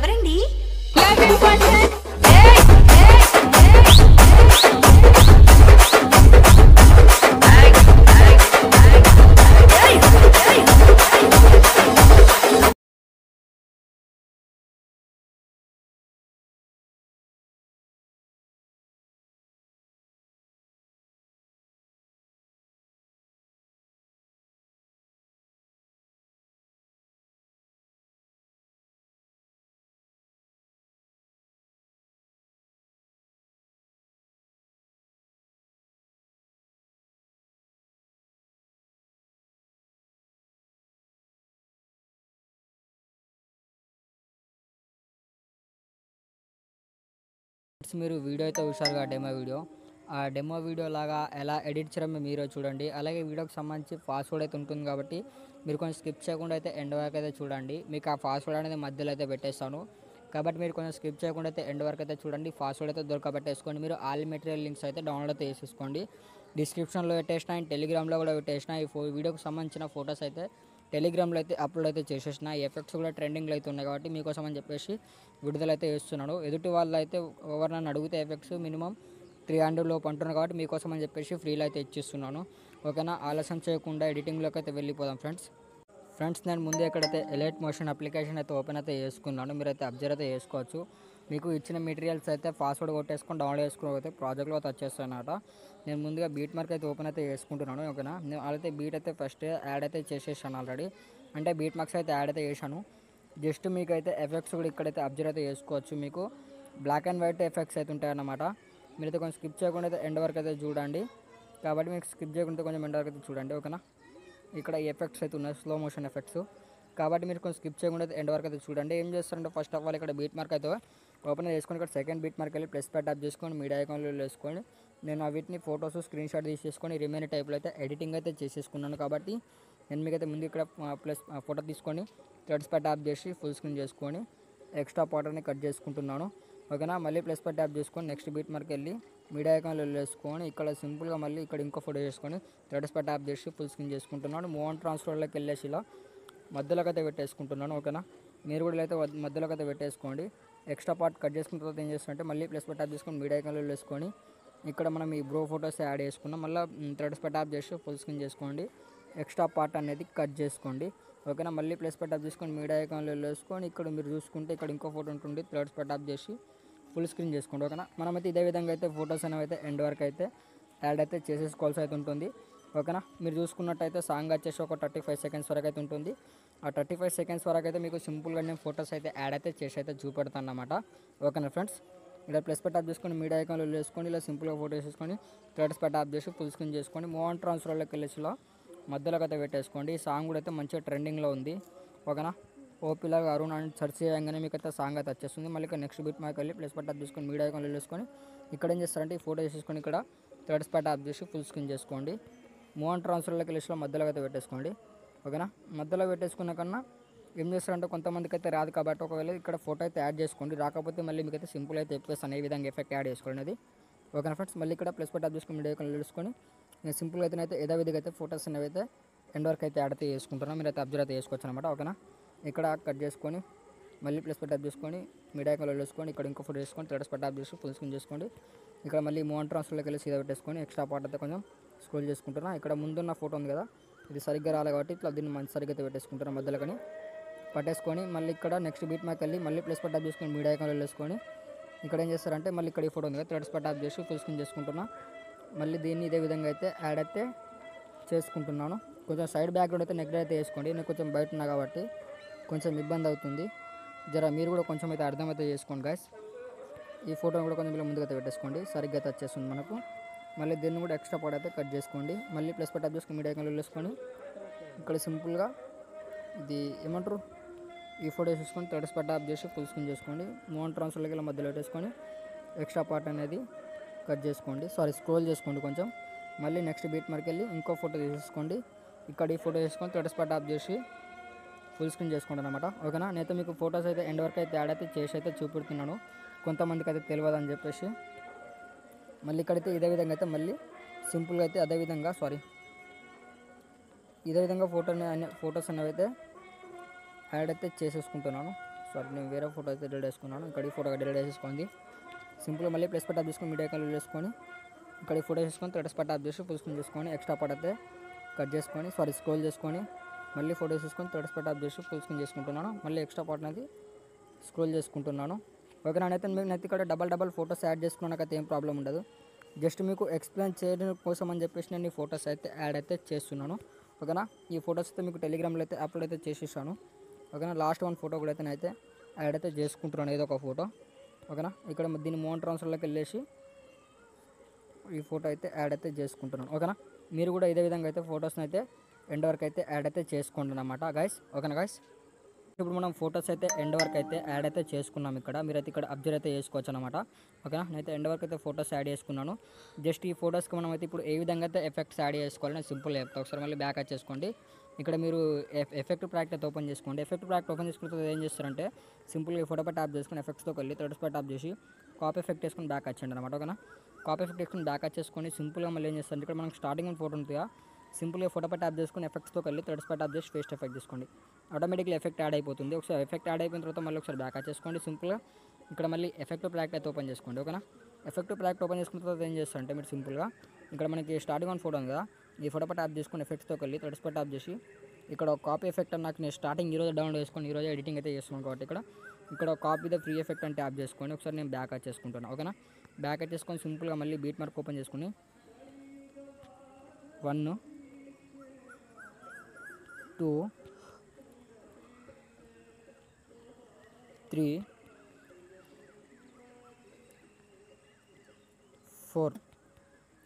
ఎవరండి? మీరు వీడియో అయితే చూశారుగా డెమో వీడియో లాగా ఎలా ఎడిట్ చేయడం మీరే చూడండి. అలాగే వీడియోకి సంబంధించి పాస్వర్డ్ అయితే ఉంటుంది కాబట్టి మీరు కొంచెం స్కిప్ చేయకుండా అయితే ఎండ్ వరకు అయితే చూడండి. మీకు ఆ పాస్వర్డ్ అనేది మధ్యలో అయితే పెట్టేస్తాను కాబట్టి మీరు కొంచెం స్కిప్ చేయకుండా అయితే ఎండ్ వరకు అయితే చూడండి. పాస్వర్డ్ అయితే దొరకబెట్టేసుకోండి. మీరు ఆల్ మెటీరియల్ లింక్స్ అయితే డౌన్లోడ్ అయితే చేసేసుకోండి. డిస్క్రిప్షన్లో పెట్టేసిన అండ్ టెలిగ్రామ్లో కూడా పెట్టేసిన ఈ వీడియోకి సంబంధించిన ఫొటోస్ అయితే టెలిగ్రామ్లో అయితే అప్లోడ్ అయితే చేసేసిన. ఈ ఎఫెక్ట్స్ కూడా ట్రెండింగ్లో అయితే ఉన్నాయి కాబట్టి మీకోసం అని చెప్పేసి విడుదలైతే చేస్తున్నాడు. ఎదుటి వాళ్ళు అయితే ఎవరినైనా అడిగితే ఎఫెక్ట్స్ మినిమం 300 లోపు అంటున్నారు కాబట్టి మీకోసం అని చెప్పేసి ఫ్రీలో అయితే ఇచ్చిస్తున్నాను. ఓకేనా, ఆలస్యం చేయకుండా ఎడిటింగ్లోకి అయితే వెళ్ళిపోదాం ఫ్రెండ్స్ నేను ముందే ఎక్కడైతే ఎలైట్ మోషన్ అప్లికేషన్ అయితే ఓపెన్ అయితే చేసుకున్నాను. మీరైతే అబ్జర్వ్ అయితే చేసుకోవచ్చు. మీకు ఇచ్చిన మెటీరియల్స్ అయితే పాస్వర్డ్ కొట్టేసుకొని డౌన్లోడ్ చేసుకుని అయితే ప్రాజెక్ట్లో అయితే వచ్చేస్తానమాట. నేను ముందుగా బీట్ మార్క్ అయితే ఓపెన్ అయితే చేసుకుంటున్నాను. ఓకేనా, నేను అయితే బీట్ అయితే ఫస్ట్ యాడ్ అయితే చేసేసాను ఆల్రెడీ. అంటే బీట్ మార్క్స్ అయితే యాడ్ అయితే చేశాను. జస్ట్ మీకు అయితే ఎఫెక్ట్స్ కూడా ఇక్కడైతే అబ్జర్వ్ అయితే చేసుకోవచ్చు. మీకు బ్లాక్ అండ్ వైట్ ఎఫెక్ట్స్ అయితే ఉంటాయి అన్నమాట. మీరైతే కొంచెం స్కిప్ చేయకుండా అయితే ఎండ్ వరకు అయితే చూడండి. కాబట్టి మీకు స్కిప్ చేయకుండా కొంచెం ఎండ్ వరకు అయితే చూడండి. ఓకేనా, ఇక్కడ ఎఫెక్ట్స్ అయితే ఉన్నాయి, స్లో మోషన్ ఎఫెక్ట్స్. కాబట్టి మీరు కొంచెం స్కిప్ చేయకుండా ఎండ్ వరకు అయితే చూడండి. ఏం చేస్తారంటే ఫస్ట్ ఆఫ్ ఆల్ ఇక్కడ బీట్ మార్క్ అయితే ఓపెన్ చేసుకొని ఇక్కడ సెకండ్ బీట్ మార్క్ వెళ్ళి ప్లస్ పై ట్యాప్ చేసుకొని మీడియా ఐకాన్లో వేసుకొని నేను వీటిని ఫొటోస్ స్క్రీన్ షాట్ తీసేసుకొని రిమైన్ టైప్లో అయితే ఎడిటింగ్ అయితే చేసేసుకున్నాను. కాబట్టి నేను మీకైతే ముందు ఇక్కడ ప్లస్ ఫోటో తీసుకొని థ్రెడ్స్ పై ట్యాప్ చేసి ఫుల్ స్క్రీన్ చేసుకొని ఎక్స్ట్రా పార్ట్ని కట్ చేసుకుంటున్నాను. ఓకేనా, మళ్ళీ ప్లస్ పై ట్యాప్ చేసుకొని నెక్స్ట్ బీట్ మార్క్ వెళ్ళి మీడియా ఐకాన్లో వేసుకొని ఇక్కడ సింపుల్గా మళ్ళీ ఇక్కడ ఇంకో ఫోటో చేసుకొని థ్రెడ్స్ పై ట్యాప్ చేసి ఫుల్ స్క్రీన్ చేసుకుంటున్నాను. మూవ్ ఆన్ ట్రాన్స్ఫర్లోకి వెళ్ళేసి ఇలా మధ్యలోకి అయితే పెట్టేసుకుంటున్నాను. ఓకేనా, మీరు కూడా అయితే మధ్యలోకి అయితే పెట్టేసుకోండి. ఎక్స్ట్రా పార్ట్ కట్ చేసుకున్న తర్వాత ఏం చేస్తారంటే మళ్ళీ ప్లస్ పై ట్యాప్ చేసుకొని మీడియా ఐకాన్లో వేసుకొని ఇక్కడ మనం ఈ బ్రో ఫొటోస్ యాడ్ చేసుకున్నాం. మళ్ళీ థ్రెడ్స్ పై ట్యాప్ చేసి ఫుల్ స్క్రీన్ చేసుకోండి. ఎక్స్ట్రా పార్ట్ అనేది కట్ చేసుకోండి. ఓకేనా, మళ్ళీ ప్లస్ పై ట్యాప్ చేసుకొని మీడియా ఐకాన్లో వేసుకొని ఇక్కడ మీరు చూసుకుంటే ఇక్కడ ఇంకో ఫోటో ఉంటుంది, థ్రెడ్స్ పై ట్యాప్ చేసి ఫుల్ స్క్రీన్ చేసుకోండి. ఓకేనా, మనమైతే ఇదే విధంగా అయితే ఫొటోస్ అనేవి అయితే ఎండ్ వరకు అయితే యాడ్ అయితే చేసేసుకోవాల్సి అయితే ఉంటుంది. ఓకేనా, మీరు చూసుకున్నట్టయితే సాంగ్ వచ్చేసి ఒక 35 సెకండ్స్ వరకు అయితే ఉంటుంది. ఆ 35 సెకండ్స్ వరకు అయితే మీకు సింపుల్గా నేను ఫొటోస్ అయితే యాడ్ అయితే చేసి అయితే చూపెడతాను అన్నమాట. ఓకేనా ఫ్రెండ్స్, ఇలా ప్లస్ పై ట్యాప్ చేసుకొని మీడియా ఐకాన్లో వేసుకొని ఇలా సింపుల్గా ఫోటో వేసుకొని థ్రెడ్స్ పై ట్యాప్ చేసి ఫుల్ స్క్రీన్ చేసుకొని మూవ్ ఆన్ ట్రాన్స్ఫర్లోకి వెళ్ళేసి ఇలా మధ్యలోకి అయితే పెట్టేసుకోండి. ఈ సాంగ్ కూడా అయితే మంచిగా ట్రెండింగ్లో ఉంది. ఓకేనా, ఓపీలాగా అరుణ్ అని సెర్చ్ చేయగానే మీకు అయితే సాంగ్ అయితే వచ్చేస్తుంది. మళ్ళీ ఇక్కడ నెక్స్ట్ బీట్ మార్క్ వెళ్ళి ప్లస్ పై ట్యాప్ చేసుకొని మీడియా ఐకాన్లో వేసుకొని ఇక్కడ ఏం చేస్తారంటే ఈ ఫోటో వేసేసుకొని ఇక్కడ థ్రెడ్స్ పై ట్యాప్ చేసి ఫుల్ స్క్రీన్ చేసుకోండి. మూవ్ ఆన్ ట్రాన్స్ఫర్లోకి లిస్ట్లో మధ్యలో అయితే పెట్టేసుకోండి. ఓకేనా, మధ్యలో పెట్టేసుకున్న కన్నా ఏం చేస్తారంటే కొంతమందికి అయితే రాదు కాబట్టి ఒకవేళ ఇక్కడ ఫోటో అయితే యాడ్ చేసుకోండి. రాకపోతే మళ్ళీ మీకు అయితే సింపుల్ అయితే చెప్పేస్తాను ఏ విధంగా ఎఫెక్ట్ యాడ్ చేసుకోండి అది. ఓకేనా ఫ్రెండ్స్, మళ్ళీ ఇక్కడ ప్లస్ పై ట్యాప్ చేసుకొని మీడియా ఐకాన్లో వేసుకొని నేను సింపుల్గా అయితే యథావిధిగా అయితే ఫోటోస్ అనేవి అయితే ఎండ్ వరకు అయితే యాడ్ అయితే చేసుకుంటున్నాను. మీరు అయితే అబ్జర్వ్ అయితే చేసుకోవచ్చు అనమాట. ఓకేనా, ఇక్కడ కట్ చేసుకొని మళ్ళీ ప్లస్ పై ట్యాప్ చేసుకొని మీడియా ఐకాన్లో వేసుకొని ఇక్కడ ఇంకో ఫోటో వేసుకొని థ్రెడ్స్ పై ట్యాప్ చేసి ఫుల్ స్క్రీన్ చేసుకోండి. ఇక్కడ మళ్ళీ మూవ్ ఆన్ ట్రాన్స్ఫర్లోకి వెళ్ళి సీదా పెట్టేసుకొని ఎక్స్ట్రా పార్ట్ అయితే కొంచెం స్క్రోల్ చేసుకుంటున్నా. ఇక్కడ ముందున్న ఫోటో ఉంది కదా, ఇది సరిగ్గా రాలేదు కాబట్టి ఇట్లా దీన్ని మంచి సరిగ్గా అయితే పెట్టేసుకుంటున్నాను. మధ్యలో కానీ పట్టేసుకొని మళ్ళీ ఇక్కడ నెక్స్ట్ బీట్ మ్యాక్ వెళ్ళి మళ్ళీ ప్లస్ పై ట్యాప్ చేసుకొని మీడియా ఐకాన్లో వేసుకొని ఇక్కడ ఏం చేస్తారంటే మళ్ళీ ఇక్కడ ఈ ఫోటో ఉంది కదా, థ్రెడ్స్ పై ట్యాప్ చేసి ఫుల్ స్క్రీన్ చేసుకుంటున్నా. మళ్ళీ దీన్ని ఇదే విధంగా అయితే యాడ్ అయితే చేసుకుంటున్నాను. కొంచెం సైడ్ బ్యాక్గ్రౌండ్ అయితే నెగ్లెక్ట్ అయితే వేసుకోండి. నేను కొంచెం బయట ఉన్నా కాబట్టి కొంచెం ఇబ్బంది అవుతుంది. మీరు కూడా కొంచెం అయితే అర్థమైతే చేసుకోండి గైస్. ఈ ఫోటోని కూడా కొంచెం ఇలా ముందుగా అయితే పెట్టేసుకోండి, సరిగ్గా అయితే వచ్చేస్తుంది మనకు. మళ్ళీ దీన్ని కూడా ఎక్స్ట్రా పార్ట్ అయితే కట్ చేసుకోండి. మళ్ళీ ప్లస్ పై ట్యాప్ చేసుకొని మీడియా ఐకాన్లో వేసుకొని ఇక్కడ సింపుల్గా ఇది ఏమంటారు ఈ ఫోటో వేసేసుకొని థ్రెడ్స్ పై ట్యాప్ చేసి ఫుల్ స్క్రీన్ చేసుకోండి. మూవ్ ఆన్ ట్రాన్స్ఫర్లోకి ఇలా మధ్యలో పెట్టేసుకొని ఎక్స్ట్రా పార్ట్ అనేది కట్ చేసుకోండి, స్క్రోల్ చేసుకోండి కొంచెం. మళ్ళీ నెక్స్ట్ బీట్ మార్క్ వెళ్ళి ఇంకో ఫోటో తీసేసుకోండి. ఇక్కడ ఈ ఫోటో వేసుకొని థ్రెడ్స్ పై ట్యాప్ చేసి ఫుల్ స్క్రీన్ చేసుకుంటాను అనమాట. ఓకేనా, నేనైతే మీకు ఫొటోస్ అయితే ఎండ్ వరకు అయితే యాడ్ అయితే చేసి అయితే చూపెడుతున్నాను, కొంతమందికి అయితే తెలియదు అని చెప్పేసి. మళ్ళీ ఇక్కడైతే ఇదే విధంగా అయితే మళ్ళీ సింపుల్గా అయితే ఇదే విధంగా ఫొటోస్ అనేవి అయితే యాడ్ అయితే చేసేసుకుంటున్నాను. సారీ నేను వేరే ఫోటో అయితే డిలీట్ చేసుకున్నాను. ఇక్కడ ఈ ఫోటో డిలీట్ చేసేసుకోండి. సింపుల్గా మళ్ళీ ప్లస్ పట్ ఆఫ్ చేసుకొని మీడియా కాల్ చేసుకొని ఇక్కడ ఈ ఫోటో చేసుకొని థ్రెడ్స్ పట్ ఆఫ్ చేసి ఫుల్ స్క్రీన్ చేసుకొని ఎక్స్ట్రా పార్ట్ అయితే కట్ చేసుకొని స్క్రోల్ చేసుకొని మళ్ళీ ఫోటో చేసుకొని థ్రెడ్స్ పట్ ఆఫ్ చేసి ఫుల్ స్క్రీన్ చేసుకుంటున్నాను. మళ్ళీ ఎక్స్ట్రా పార్ట్ అనేది స్క్రోల్ చేసుకుంటున్నాను. ఓకేనా, అయితే మీకు ఇక్కడ డబల్ ఫోటోస్ యాడ్ చేసుకున్నాకైతే ఏం ప్రాబ్లం ఉండదు. జస్ట్ మీకు ఎక్స్ప్లెయిన్ చేయడం కోసం అని చెప్పేసి నేను ఈ ఫొటోస్ అయితే యాడ్ అయితే చేస్తున్నాను. ఓకేనా, ఈ ఫొటోస్ అయితే మీకు టెలిగ్రామ్లో అయితే అప్లోడ్ అయితే చేసేసాను. ఓకేనా, లాస్ట్ వన్ ఫోటో కూడా అయితే నేనైతే యాడ్ అయితే చేసుకుంటున్నాను, ఏదో ఒక ఫోటో. ఓకేనా, ఇక్కడ దీన్ని మోన్ ట్రాన్స్ఫర్లోకి వెళ్ళేసి ఈ ఫోటో అయితే యాడ్ అయితే చేసుకుంటున్నాను. ఓకేనా, మీరు కూడా ఇదే విధంగా అయితే ఫొటోస్ని అయితే ఎండ్ వరకు అయితే యాడ్ అయితే చేసుకోండి అన్నమాట గైస్. ఓకేనా గైస్, ఇప్పుడు మనం ఫొటోస్ అయితే ఎండ్ వరకు అయితే యాడ్ అయితే చేసుకున్నాం. ఇక్కడ మీరైతే ఇక్కడ అబ్జర్వ్ అయితే చేసుకోవచ్చు అనమాట. ఓకేనా, నేనైతే ఎండ్ వరకు అయితే ఫొటోస్ యాడ్ చేసుకున్నాను. జస్ట్ ఈ ఫొటోస్కి మనం అయితే ఇప్పుడు ఏ విధంగా అయితే ఎఫెక్ట్స్ యాడ్ చేసుకోవాలి నేను సింపుల్ చెప్తా. ఒకసారి మళ్ళీ బ్యాక్ చేసుకోండి. ఇక్కడ మీరు ఎఫెక్ట్ ప్యాక్ అయితే ఓపెన్ చేసుకోండి. ఎఫెక్ట్ ప్యాక్ ఓపెన్ చేసుకుంటే ఏం చేస్తారంటే సింపుల్గా ఈ ఫోటో పై ట్యాప్ చేసుకుని ఎఫెక్ట్స్లోకి వెళ్ళి థ్రెడ్స్ పై ట్యాప్ చేసి కాపీ ఎఫెక్ట్ వేసుకొని బ్యాక్ వచ్చేయండి అనమాట. ఓకేనా, కాపీ ఎఫెక్ట్ వేసుకొని బ్యాక్ వచ్చేసుకొని సింపుల్గా మళ్ళీ ఏం చేస్తారంటే ఇక్కడ మనకు స్టార్టింగ్ ఫోటో ఉంటుందా, సింపుల్గా ఫోటో పై ట్యాప్ చేసుకొని ఎఫెక్ట్స్లోకి వెళ్ళి థ్రెడ్స్ పై ట్యాప్ చేసి ఫేస్ట్ ఎఫెక్ట్ చేసుకోండి. ఆటోమేటిక్గా ఎఫెక్ట్ యాడ్ అయిపోతుంది. ఒకసారి ఎఫెక్ట్ యాడ్ అయిపోయిన తర్వాత మళ్ళీ ఒకసారి బ్యాక్ చేసుకోండి. సింపుల్గా ఇక్కడ మళ్ళీ ఎఫెక్ట్ ప్యాక్ అయితే ఓపెన్ చేసుకోండి. ఓకేనా, ఎఫెక్ట్ ప్యాక్ ఓపెన్ చేసుకున్న తర్వాత ఏం చేస్తారంటే మీరు సింపుల్గా ఇక్కడ మనకి స్టార్టింగ్ వన్ ఫోటో ఉంది కదా, ఈ ఫోటో పై ట్యాప్ చేసుకొని ఎఫెక్ట్స్లోకి వెళ్ళి థ్రెడ్స్ పై ట్యాప్ చేసి ఇక్కడ ఒక కాపీ ఎఫెక్ట్ అని నాకు నేను స్టార్టింగ్ ఈరోజు డౌన్లోడ్ చేసుకొని ఈరోజు ఎడిటింగ్ అయితే చేస్తున్నాను కాబట్టి ఇక్కడ కాపీ ద ఫ్రీ ఎఫెక్ట్ అని ట్యాప్ చేసుకొని ఒకసారి నేను బ్యాక్ చేసుకుంటాను. ఓకేనా, బ్యాక్ చేసుకొని సింపుల్గా మళ్ళీ బీట్ మార్క్ ఓపెన్ చేసుకుని 1 2 3 4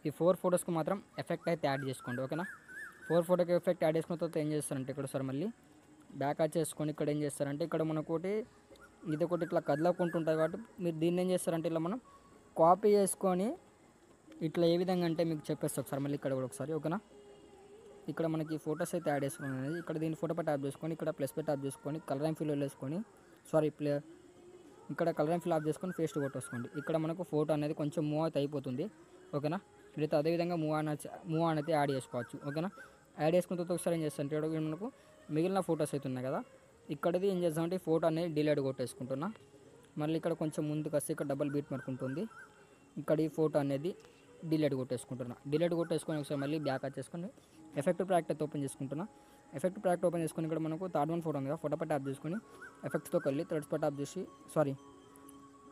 ఈ 4 ఫొటోస్కి మాత్రం ఎఫెక్ట్ అయితే యాడ్ చేసుకోండి. ఓకేనా, 4 ఫోటోకి ఎఫెక్ట్ యాడ్ చేసుకున్న తర్వాత ఏం చేస్తారంటే ఇక్కడ సార్ మళ్ళీ బ్యాక్ చేసుకొని ఇక్కడ ఏం చేస్తారంటే ఇక్కడ మనకోటి ఇది ఒకటి ఇట్లా కదలకుంటుంటుంది కాబట్టి మీరు దీన్ని ఏం చేస్తారంటే ఇలా మనం కాపీ చేసుకొని ఇట్లా ఏ విధంగా అంటే మీకు చెప్పేస్తాను ఒకసారి మళ్ళీ ఇక్కడ కూడా ఒకసారి. ఓకేనా, ఇక్కడ మనకి ఫొటోస్ అయితే యాడ్ చేసుకున్నాను. ఇక్కడ దీని ఫోటో పై ట్యాప్ చేసుకొని ఇక్కడ ప్లస్ పై ట్యాప్ చేసుకొని కలర్ అండ్ ఫిల్ వేసుకొని ఇక్కడ కలర్ అండ్ ఫిల్ ఆఫ్ చేసుకొని ఫేస్ట్ కొట్టేసుకోండి. ఇక్కడ మనకు ఫోటో అనేది కొంచెం మూవ్ అయితే అయిపోతుంది. ఓకేనా, మీరైతే అదేవిధంగా మూవ్ ఆన్ అయితే యాడ్ చేసుకోవచ్చు. ఓకేనా, యాడ్ చేసుకున్న తర్వాత ఒకసారి ఏం చేస్తారంటే ఇక్కడ మనకు మిగిలిన ఫొటోస్ అయితే ఉన్నాయి కదా, ఇక్కడది ఏం చేస్తామంటే ఈ ఫోటో అనేది డిలీట్ కొట్టేసుకుంటున్నా. మళ్ళీ ఇక్కడ కొంచెం ముందుకు వస్తే ఇక్కడ డబుల్ బీట్ మార్క్ ఉంటుంది, ఇక్కడ ఈ ఫోటో అనేది డిలీట్ కొట్టేసుకుంటున్నా. డిలీట్ కొట్టేసుకొని ఒకసారి మళ్ళీ బ్యాక్ వచ్చేసుకొని ఎఫెక్ట్ ప్యాక్ అయితే ఓపెన్ చేసుకుంటున్నా. ఎఫెక్ట్ ప్యాక్ ఓపెన్ చేసుకొని ఇక్కడ మనకు థర్డ్ వన్ ఫోటో ఉంది కదా, ఫోటో పై ట్యాప్ చేసుకొని ఎఫెక్ట్స్తో వెళ్ళి థ్రెడ్స్ పై ట్యాప్ చేసి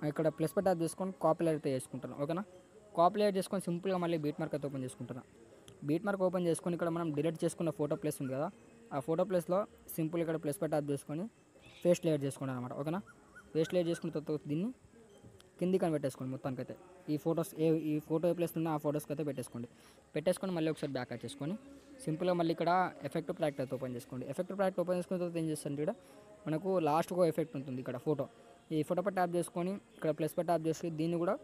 ఇక్కడ ప్లస్ పై ట్యాప్ చేసుకొని కాపీ అయితే చేసుకుంటున్నాను. ఓకేనా, కాపీ చేసుకొని సింపుల్గా మళ్ళీ బీట్ మార్క్ అయితే ఓపెన్ చేసుకుంటున్నా. బీట్ మార్క్ ఓపెన్ చేసుకొని ఇక్కడ మనం డిలీట్ చేసుకున్న ఫోటో ప్లేస్ ఉంది కదా, ఆ ఫోటో ప్లేస్లో సింపుల్ ఇక్కడ ప్లస్ పై ట్యాప్ చేసుకొని పేస్ట్ లేయర్ చేసుకోండి అనమాట. ఓకేనా, పేస్ట్ లేయర్ చేసుకున్న తర్వాత దీన్ని కింది కని పెట్టేసుకోండి. మొత్తానికైతే ఈ ఫోటో ఏ ప్లేస్ ఉందో ఆ ఫోటోస్కి అయితే పెట్టేసుకొని మళ్ళీ ఒకసారి బ్యాక్ చేసుకొని సింపుల్గా మళ్ళీ ఇక్కడ ఎఫెక్ట్ ప్యాక్ అయితే ఓపెన్ చేసుకోండి. ఎఫెక్ట్ ప్యాక్ ఓపెన్ చేసుకున్న తర్వాత ఏం చేస్తారంటే ఇక్కడ మనకు లాస్ట్ ఒక ఎఫెక్ట్ ఉంటుంది ఇక్కడ ఫోటో, ఈ ఫోటో పై ట్యాప్ చేసుకొని ఇక్కడ ప్లస్ పై ట్యాప్ చేసి దీన్ని కూడా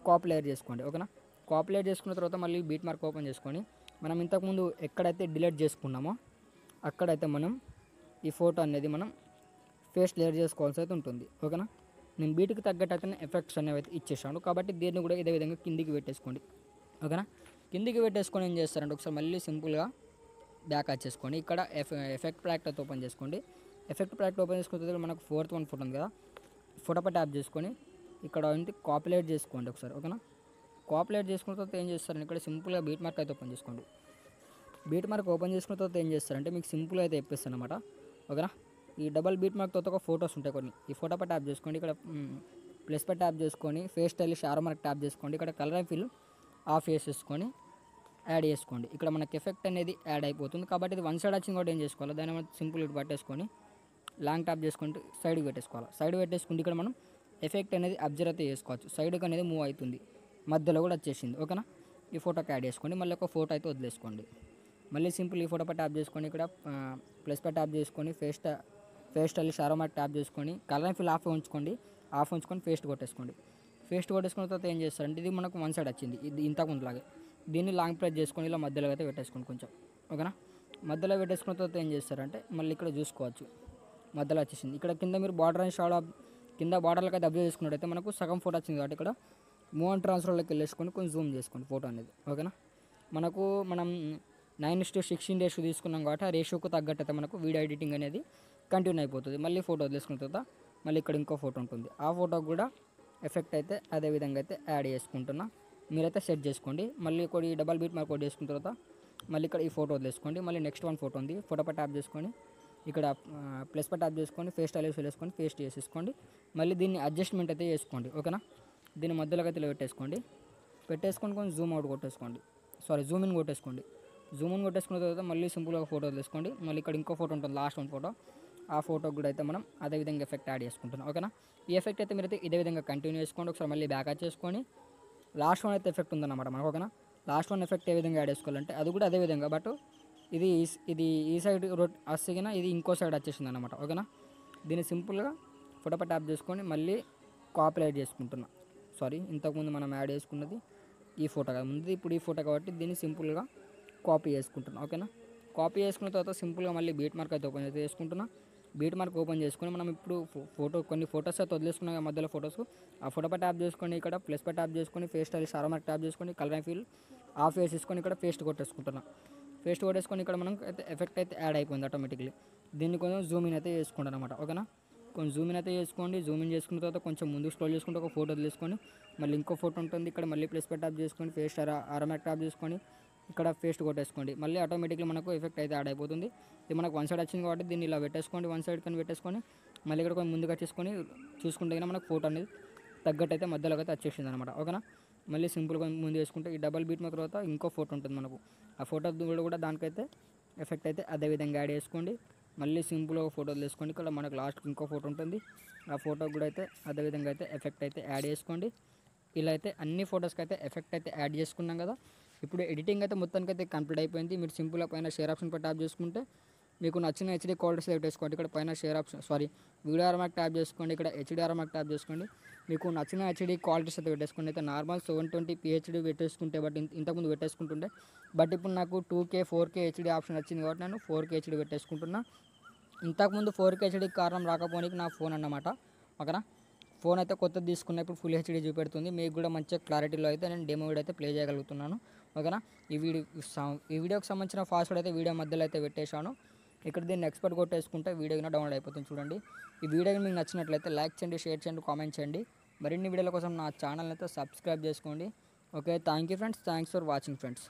కాపీ లేయర్ చేసుకోండి. ఓకేనా, కాపీ లేయర్ చేసుకున్న తర్వాత మళ్ళీ బీట్ మార్క్ ఓపెన్ చేసుకొని మనం ఇంతకుముందు ఎక్కడైతే డిలీట్ చేసుకున్నామో అక్కడైతే మనం ఈ ఫోటో అనేది మనం ఫేస్ లేయర్ చేసుకోవాల్సి అయితే ఉంటుంది. ఓకేనా, నేను బీట్కి తగ్గట్టు అయితే ఎఫెక్ట్స్ అనేవి అయితే ఇచ్చేసాను కాబట్టి దీన్ని కూడా ఇదే విధంగా కిందికి పెట్టేసుకోండి. ఓకేనా, కిందికి పెట్టేసుకొని ఏం చేస్తారంటే ఒకసారి మళ్ళీ సింపుల్గా బ్యాక్ వచ్చేసుకోండి. ఇక్కడ ఎఫెక్ట్ ప్యాక్ అయితే ఓపెన్ చేసుకోండి. ఎఫెక్ట్ ప్యాక్ ఓపెన్ చేసుకున్న మనకు ఫోర్త్ వన్ ఫోటో ఉంది కదా, ఫోటో పై ట్యాప్ చేసుకొని ఇక్కడ ఏంటి కాపీలేట్ చేసుకోండి ఒకసారి. ఓకేనా, కాపీలేట్ చేసుకున్న తర్వాత ఏం చేస్తారంటే ఇక్కడ సింపుల్గా బీట్ మార్క్ అయితే ఓపెన్ చేసుకోండి. బీట్ మార్క్ ఓపెన్ చేసుకున్న తర్వాత ఏం చేస్తారంటే మీకు సింపుల్గా అయితే చెప్పేస్తాను అనమాట. ఓకేనా, ఈ డబల్ బీట్ మార్క్ తర్వాత ఒక ఫొటోస్ ఉంటాయి కొన్ని, ఈ ఫోటో పై ట్యాప్ చేసుకోండి. ఇక్కడ ప్లస్ పై ట్యాప్ చేసుకొని face style sorrow mark tap చేసుకోండి. ఇక్కడ కలర్ అండ్ ఫిల్ ఆఫ్ చేసేసుకొని యాడ్ చేసుకోండి. ఇక్కడ మనకి ఎఫెక్ట్ అనేది యాడ్ అయిపోతుంది కాబట్టి ఇది వన్ సైడ్ వచ్చింది కూడా ఏం చేసుకోవాలి, దాన్ని మనం సింపుల్ ఇటు పట్టేసుకొని లాంగ్ ట్యాప్ చేసుకుంటూ సైడ్కి పెట్టేసుకోవాలి. సైడ్ పెట్టేసుకుంటే ఇక్కడ మనం ఎఫెక్ట్ అనేది అబ్జర్వ్ అయితే చేసుకోవచ్చు. సైడ్కి అనేది మూవ్ అవుతుంది, మధ్యలో కూడా వచ్చేసింది. ఓకేనా, ఈ ఫోటోకి యాడ్ చేసుకోండి. మళ్ళీ ఒక ఫోటో అయితే వదిలేసుకోండి. మళ్ళీ సింపుల్ ఈ ఫోటో పై ట్యాప్ చేసుకొని ఇక్కడ ప్లస్ పై ట్యాప్ చేసుకొని ఫేస్ట్ వెళ్ళి షారో మార్క్ ట్యాప్ చేసుకొని కలర్ అండ్ ఫిల్ ఆఫ్ ఉంచుకొని పేస్ట్ కొట్టేసుకోండి. పేస్ట్ కొట్టేసుకున్న తర్వాత ఏం చేస్తారంటే ఇది మనకు వన్ సైడ్ వచ్చింది, ఇది ఇంతకుముందులాగే దీన్ని లాంగ్ ప్రెస్ చేసుకొని ఇలా మధ్యలో అయితే పెట్టేసుకోండి కొంచెం. ఓకేనా, మధ్యలో పెట్టేసుకున్న తర్వాత ఏం చేస్తారంటే మళ్ళీ ఇక్కడ చూసుకోవచ్చు మధ్యలో వచ్చేసింది. ఇక్కడ కింద మీరు బార్డర్ అండ్ షాడో కింద బార్డర్లకి అయితే అబ్జర్వ్ చేసుకున్నట్టయితే మనకు సగం ఫోటో వచ్చింది కాబట్టి ఇక్కడ మూవ్ అండ్ ట్రాన్స్ఫర్లోకి వెళ్ళేసుకొని కొంచెం జూమ్ చేసుకోండి ఫోటో అనేది. ఓకేనా, మనం 9:16 డేస్ తీసుకున్నాం కాబట్టి ఆ రేషియోకు తగ్గట్టు అయితే మనకు వీడియో ఎడిటింగ్ అనేది కంటిన్యూ అయిపోతుంది. మళ్ళీ ఫోటో వదిలేసుకున్న తర్వాత మళ్ళీ ఇక్కడ ఇంకో ఫోటో ఉంటుంది. ఆ ఫోటోకి కూడా ఎఫెక్ట్ అయితే అదే విధంగా అయితే యాడ్ చేసుకుంటున్నా. మీరైతే సెట్ చేసుకోండి. మళ్ళీ కొద్ది డబల్ బీట్ మార్క్ కొట్టి చేసుకున్న తర్వాత మళ్ళీ ఇక్కడ ఈ ఫోటో వదిలేసుకోండి. మళ్ళీ నెక్స్ట్ వన్ ఫోటో ఉంది, ఫోటోపై ట్యాప్ చేసుకొని ఇక్కడ ప్లస్ పై ట్యాప్ చేసుకొని ఫేస్ స్టైల్ వేసుకొని పేస్ట్ చేసేసుకోండి. మళ్ళీ దీన్ని అడ్జస్ట్మెంట్ అయితే చేసుకోండి. ఓకేనా, దీన్ని మధ్యలోకి అయితే పెట్టేసుకోండి. పెట్టేసుకొని కొంచెం జూమ్ అవుట్ కొట్టేసుకోండి, జూమ్ ఇన్ కొట్టేసుకోండి. జూమ్ ఇన్ కొట్టేసుకున్న తర్వాత మళ్ళీ సింపుల్గా ఫోటో తీసుకోండి. మళ్ళీ ఇక్కడ ఇంకో ఫోటో ఉంటుంది, లాస్ట్ వన్ ఫోటో. ఆ ఫోటోకి కూడా అయితే మనం అదే విధంగా ఎఫెక్ట్ యాడ్ చేసుకుంటున్నాం. ఓకేనా, ఈ ఎఫెక్ట్ అయితే మీరైతే ఇదే విధంగా కంటిన్యూ చేసుకోండి. ఒకసారి మళ్ళీ బ్యాక్ చేసుకొని లాస్ట్ వన్ అయితే ఎఫెక్ట్ ఉందన్నమాట మనకు. ఓకేనా, లాస్ట్ వన్ ఎఫెక్ట్ ఏ విధంగా యాడ్ చేసుకోవాలంటే అది కూడా అదే విధంగా, బట్ ఇది ఈ సైడ్ వస్తేగిన ఇది ఇంకో సైడ్ వచ్చేసింది అనమాట. ఓకేనా, దీన్ని సింపుల్గా ఫోటోపై ట్యాప్ చేసుకొని మళ్ళీ కాపీ చేసుకుంటున్నా. ఇంతకుముందు మనం యాడ్ చేసుకున్నది ఈ ఫోటో కదా ముందు, ఇప్పుడు ఈ ఫోటో కాబట్టి దీన్ని సింపుల్గా కాపీ చేసుకుంటున్నా. ఓకేనా, కాపీ చేసుకున్న తర్వాత సింపుల్గా మళ్ళీ బీట్ మార్క్ అయితే ఓపెన్ అయితే చేసుకుంటున్నా. బీట్ మార్క్ ఓపెన్ చేసుకొని మనం ఇప్పుడు కొన్ని ఫోటోస్ అయితే వదిలేసుకున్నాం మధ్యలో ఫోటోస్. ఆ ఫోటోపై ట్యాప్ చేసుకొని ఇక్కడ ప్లస్ పై ట్యాప్ చేసుకొని ఫేస్ స్టైల్ సారో మార్క్ ట్యాప్ చేసుకొని కలర్ అండ్ ఫీల్ ఆఫ్ వేసేసుకొని ఇక్కడ పేస్ట్ కొట్టేసుకుంటున్నా. పేస్ట్ కొట్టేసుకొని ఇక్కడ మనం అయితే ఎఫెక్ట్ అయితే యాడ్ అయిపోయింది ఆటోమేటిక్లీ. దీన్ని కొంచెం జూమ్ ఇన్ అయితే చేసుకుంటాను అనమాట. ఓకేనా, కొంచెం జూమ్ ఇన్ అయితే చేసుకోండి. జూమ్ ఇన్ చేసుకున్న తర్వాత కొంచెం ముందు స్క్రోల్ చేసుకుంటే ఒక ఫోటో తీసుకొని మళ్ళీ ఇంకో ఫోటో ఉంటుంది, ఇక్కడ మళ్ళీ ప్లస్ పై ట్యాప్ చేసుకొని ఫేస్ ఆరోమాక్ ట్యాప్ చేసుకొని ఇక్కడ పేస్ట్ కొట్టేసుకోండి. మళ్ళీ ఆటోమేటిక్లీ మనకు ఎఫెక్ట్ అయితే యాడ్ అయిపోతుంది. ఇది మనకు వన్ సైడ్ వచ్చింది కాబట్టి దీన్ని ఇలా పెట్టేసుకోండి, వన్ సైడ్ కానీ పెట్టేసుకొని మళ్ళీ ఇక్కడ కొంచెం ముందుగా చేసుకొని చూసుకుంటే కానీ మనకు ఫోటో అనేది తగ్గట్టు అయితే మధ్యలోకి అయితే వచ్చేసింది అనమాట. ఓకేనా, మళ్ళీ సింపుల్గా ముందు చేసుకుంటే ఈ డబల్ బీట్ మార్క్ తర్వాత ఇంకో ఫోటో ఉంటుంది మనకు. ఆ ఫోటో కూడా దానికైతే ఎఫెక్ట్ అయితే అదే విధంగా యాడ్ చేసుకోండి. మళ్ళీ సింపుల్గా ఫోటో తీసుకోండి. ఇక్కడ మనకు లాస్ట్కి ఇంకో ఫోటో ఉంటుంది, ఆ ఫోటోకి కూడా అయితే అదే విధంగా అయితే ఎఫెక్ట్ అయితే యాడ్ చేసుకోండి. ఇలా అయితే అన్ని ఫొటోస్కి అయితే ఎఫెక్ట్ అయితే యాడ్ చేసుకున్నాం కదా. ఇప్పుడు ఎడిటింగ్ అయితే మొత్తానికి అయితే కంప్లీట్ అయిపోయింది. మీరు సింపుల్గా పైన షేర్ ఆప్షన్ పై ట్యాప్ చేసుకుంటే మీకు నచ్చిన హెచ్డీ క్వాలిటీస్ పెట్టేసుకోండి. ఇక్కడ పైన షేర్ ఆప్షన్ వీడియో ఆర్మాక్ ట్యాప్ చేసుకోండి, ఇక్కడ హెచ్డీ ఆర్మాక్ ట్యాప్ చేసుకోండి. మీకు నచ్చిన హెచ్డీ క్వాలిటీస్ అయితే పెట్టేసుకోండి. అయితే నార్మల్ 720p హెచ్డీ పెట్టేసుకుంటే బట్ ఇంతకుముందు పెట్టేసుకుంటుండే, బట్ ఇప్పుడు నాకు 2K 4K హెచ్డీ ఆప్షన్ వచ్చింది కాబట్టి నేను 4K హెచ్డీ పెట్టేసుకుంటున్నా. ఇంతకుముందు 4K హెచ్డీకి కారణం రాకపోనికి నా ఫోన్ అన్నమాట. ఓకేనా, ఫోన్ అయితే కొత్తది తీసుకున్నా, ఇప్పుడు ఫుల్ హెచ్డీ చూపెడుతుంది. మీకు కూడా మంచిగా క్లారిటీలో అయితే నేను డెమో వీడియో అయితే ప్లే చేయగలుగుతున్నాను. ఓకేనా, ఈ వీడియోకి సంబంధించిన పాస్వర్డ్ అయితే వీడియో మధ్యలో అయితే పెట్టేశాను. ఇక్కడ దీన్ని ఎక్స్పర్ట్ కొట్టేసుకుంటే వీడియో డౌన్లోడ్ అయిపోతుంది. చూడండి, ఈ వీడియో మీకు నచ్చినట్లయితే లైక్ చేయండి, షేర్ చేయండి, కామెంట్ చేయండి. మరిన్ని వీడియోల కోసం నా ఛానల్ అయితే సబ్స్క్రైబ్ చేసుకోండి. Okay, thank you friends, thanks for watching friends.